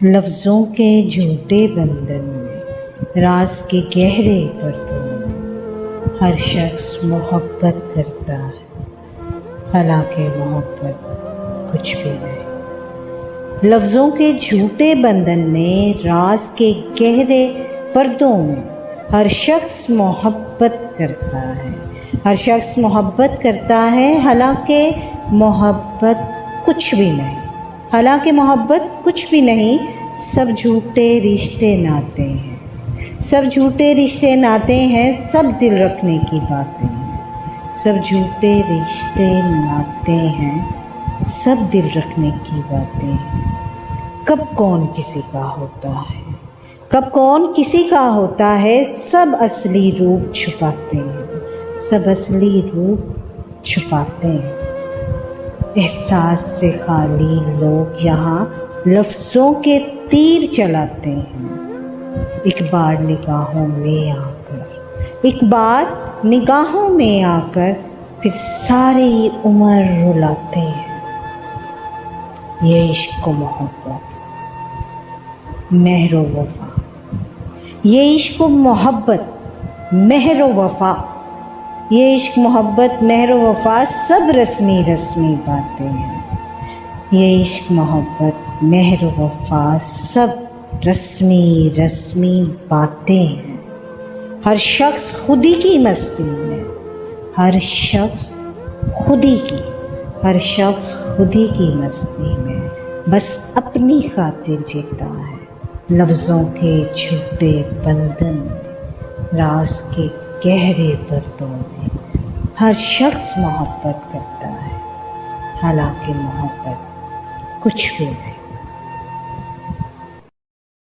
لفظوں کے جھوٹے بندھن میں، راز کے گہرے پردوں میں ہر شخص محبت کرتا ہے، حالانکہ محبت کچھ بھی نہیں۔ لفظوں کے جھوٹے بندھن میں، راز کے گہرے پردوں میں ہر شخص محبت کرتا ہے، ہر شخص محبت کرتا ہے، حالانکہ محبت کچھ بھی نہیں، حالانکہ محبت کچھ بھی نہیں۔ سب جھوٹے رشتے ناتے ہیں، سب جھوٹے رشتے ناتے ہیں، سب دل رکھنے کی باتیں ہیں، سب جھوٹے رشتے ناتے ہیں، سب دل رکھنے کی باتیں ہیں۔ کب کون کسی کا ہوتا ہے، کب کون کسی کا ہوتا ہے، سب اصلی روپ چھپاتے ہیں، سب اصلی روپ چھپاتے ہیں۔ احساس سے خالی لوگ یہاں لفظوں کے تیر چلاتے ہیں، ایک بار نگاہوں میں آ کر، ایک بار نگاہوں میں آ کر پھر ساری عمر رلاتے ہیں۔ یہ عشق و محبت، مہر و وفا، یہ عشق و محبت، مہر و وفا، یہ عشق محبت مہر و وفا سب رسمی رسمی باتیں ہیں۔ یہ عشق محبت مہر و وفا سب رسمی رسمی باتیں ہیں۔ ہر شخص خودی کی مستی میں، ہر شخص خودی کی، ہر شخص خودی کی مستی میں بس اپنی خاطر جیتا ہے۔ لفظوں کے جھوٹے بندھن میں، راز کے گہرے پردوں میں ہر شخص محبت کرتا ہے، حالانکہ محبت کچھ بھی نہیں۔